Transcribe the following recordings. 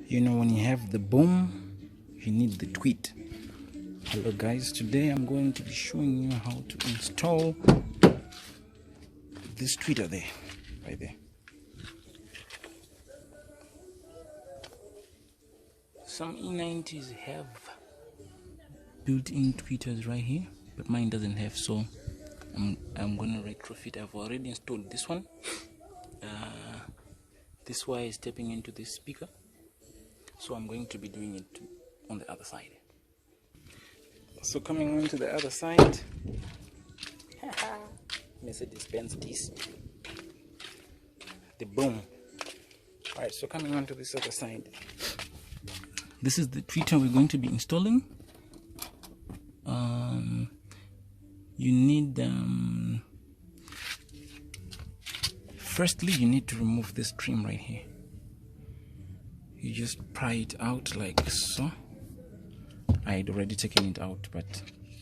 You know, when you have the boom, you need the tweet. Hello guys, today I'm going to be showing you how to install this tweeter there, right there. Some E90s have built-in tweeters right here, but mine doesn't have, so I'm gonna retrofit. I've already installed this one. This wire is tapping into this speaker, so I'm going to be doing it on the other side. So coming on to the other side, Mercedes-Benz this, the boom. Alright, so coming on to this other side, this is the tweeter we're going to be installing. You need firstly you need to remove this trim right here. You just pry it out like so. I had already taken it out, but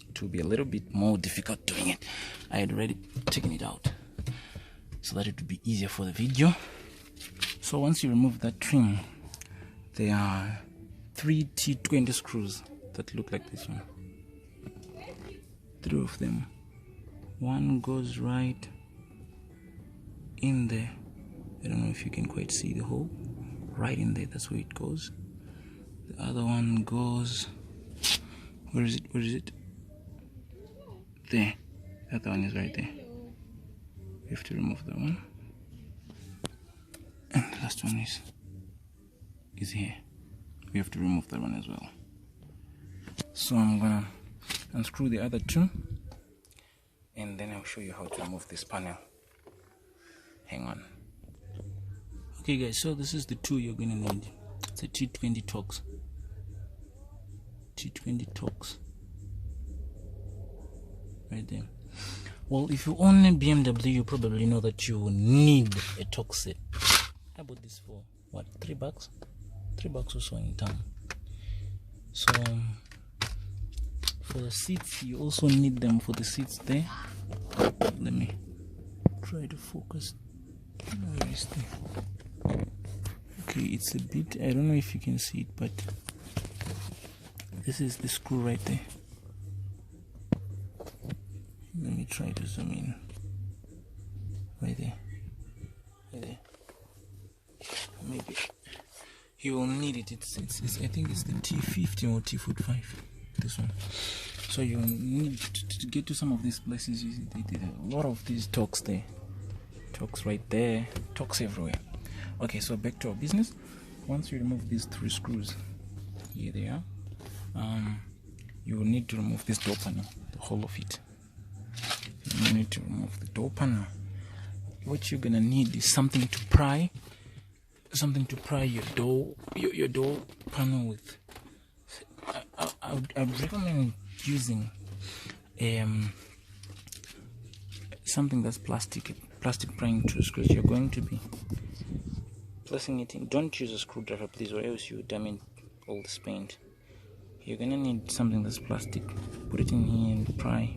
it will be a little bit more difficult doing it. I had already taken it out so that it would be easier for the video. So once you remove that trim, there are 3 T20 screws that look like this one. 3 of them. One goes right in there. I don't know if you can quite see the hole. Right in there, that's where it goes. The other one goes, where is it? There. The other one is right there. You have to remove that one. And the last one is here. We have to remove that one as well. So I'm gonna unscrew the other 2, and then I'll show you how to remove this panel. Hang on. Okay guys, so this is the 2 you're gonna need. It's a T20 Torx. T20 Torx. Right there. Well, if you own a BMW, you probably know that you need a Torx set. I bought this for what, $3? $3 or so in town. So for the seats, you also need them for the seats there. Let me try to focus. Where is the... Okay, it's a bit, I don't know if you can see it, but this is the screw right there. Let me try to zoom in. Right there. Right there. Maybe you will need it. It's I think it's the T50 or T45. This one. So you need to get to some of these places. They did a lot of these Torx there. Torx right there. Torx everywhere. Okay, so back to our business. Once you remove these 3 screws, here they are. You will need to remove this door panel, the whole of it. You need to remove the door panel. What you're gonna need is something to pry your door panel with. I would recommend using something that's plastic prying tool, because you're going to be placing it in. Don't use a screwdriver, please, or else you damage all this paint. You're gonna need something that's plastic. Put it in here and pry,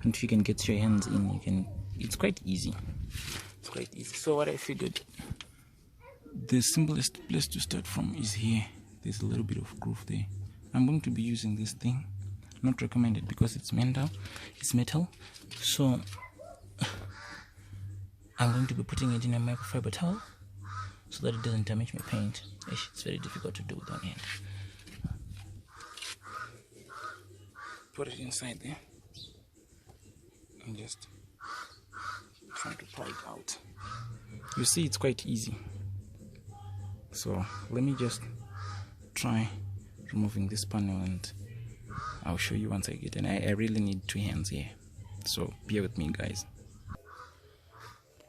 and if you can get your hands in, you can. It's quite easy. So what I figured, the simplest place to start from is here. There's a little bit of groove there. I'm going to be using this thing. Not recommended because it's metal. So I'm going to be putting it in a microfiber towel so that it doesn't damage my paint. It's very difficult to do with one hand. Put it inside there and just try to pry it out. You see, it's quite easy. So let me just try removing this panel, and I'll show you once I get it. And I really need 2 hands here, so bear with me guys.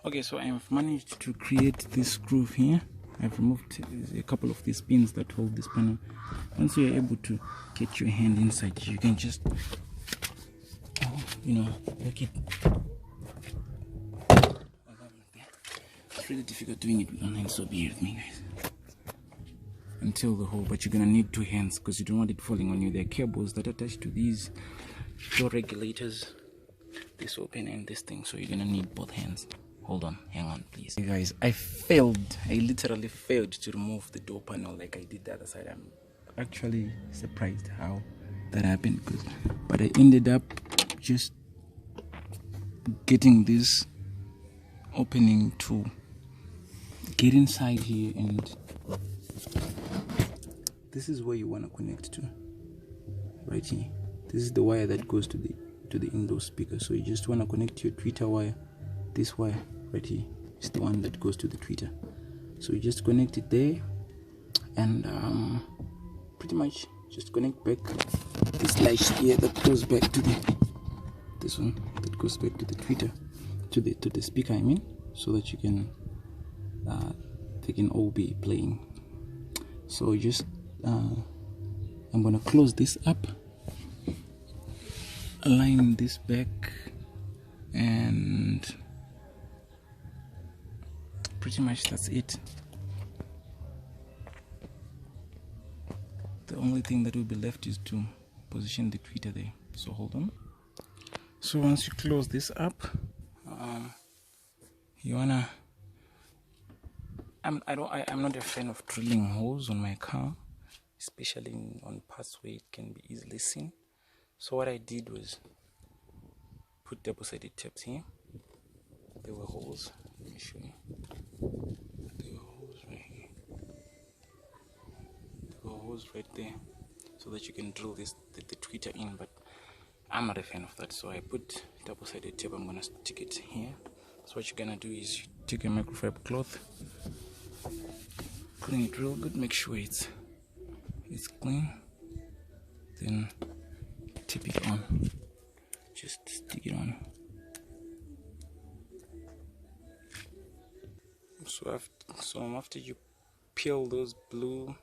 Okay, so I've managed to create this groove here. I've removed a couple of these pins that hold this panel. Once you're able to get your hand inside, you can just work it. It's really difficult doing it with one hand, so bear with me guys. Until the hole, but you're gonna need 2 hands because you don't want it falling on you. There are cables that attach to these door regulators, this open and this thing, so you're gonna need both hands. Hold on, hang on please. Hey guys, I literally failed to remove the door panel like I did the other side. I'm actually surprised how that happened, but I ended up just getting this opening to get inside here, and this is where you want to connect to, right here. This is the wire that goes to the indoor speaker. So you just want to connect your tweeter wire. This wire right here is the one that goes to the tweeter. So you just connect it there, and pretty much just connect back this latch here that goes back to this one that goes back to the tweeter, to the speaker, I mean, so that you can they can all be playing. So just I'm gonna close this up, align this back, and pretty much that's it. The only thing that will be left is to position the tweeter there. So hold on. So once you close this up, you wanna I'm not a fan of drilling holes on my car, especially on parts where it can be easily seen. So what I did was put double-sided tapes here. There were holes. Let me show you. There were holes right here. There were holes right there, so that you can drill the tweeter in. But I'm not a fan of that, so I put double-sided tape. I'm gonna stick it here. So what you're gonna do is you take a microfiber cloth, clean it real good, make sure it's clean, then tip it on. Just stick it on. So after you peel those blue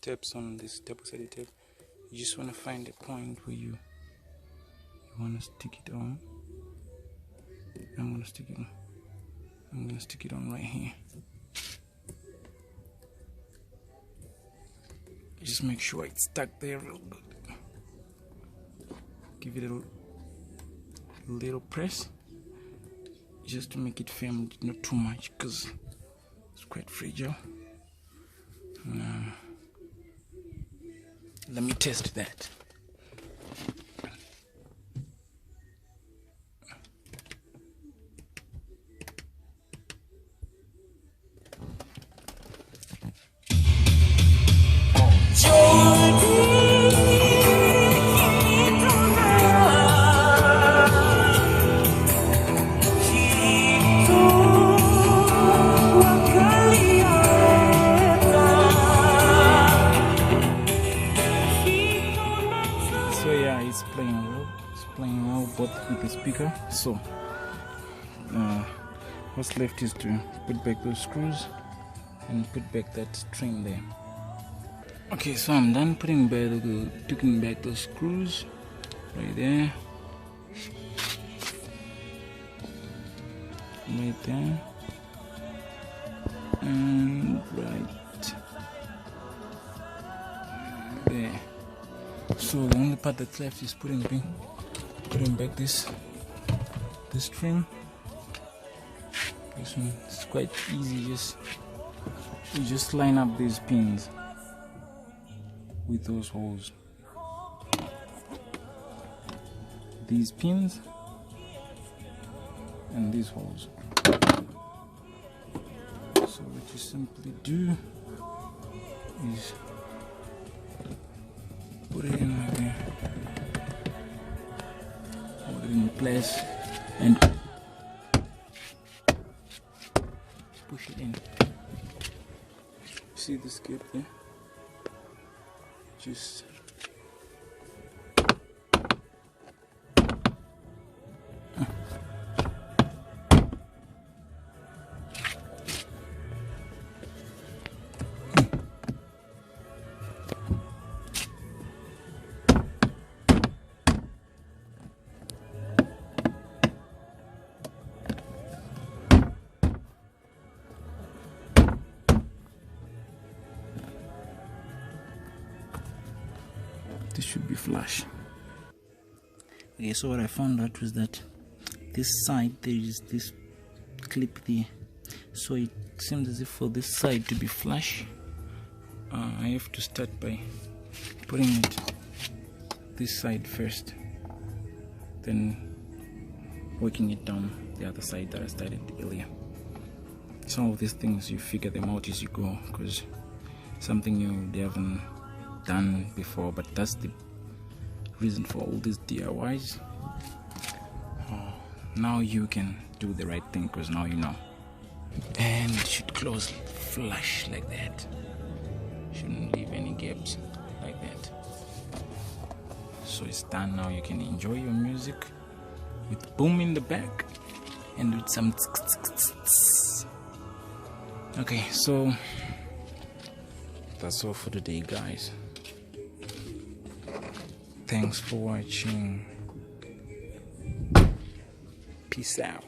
tapes on this double-sided tape, you just want to find a point where you want to stick it on. I'm gonna stick it on right here. Just make sure it's stuck there real good. Give it a little press, just to make it firm, not too much, because it's quite fragile. Let me test that. Both with the speaker. So what's left is to put back those screws and put back that trim there. Okay, so I'm done putting back those screws right there, and right there. So the only part that's left is putting back this trim. This one is quite easy. You just line up these pins with those holes. These pins and these holes. So what you simply do is put it in like there. Hold it in place and push it in. See this gap there? Just this should be flush. Okay, so what I found out was that this side there is this clip there, so it seems as if for this side to be flush, I have to start by putting it this side first, then working it down the other side that I started earlier. Some of these things you figure them out as you go, because something you haven't done before, but that's the reason for all these DIYs. Now you can do the right thing, because now you know. And it should close flush like that, shouldn't leave any gaps like that. So it's done. Now you can enjoy your music with boom in the back and with some okay, so that's all for today, guys. Thanks for watching. Peace out.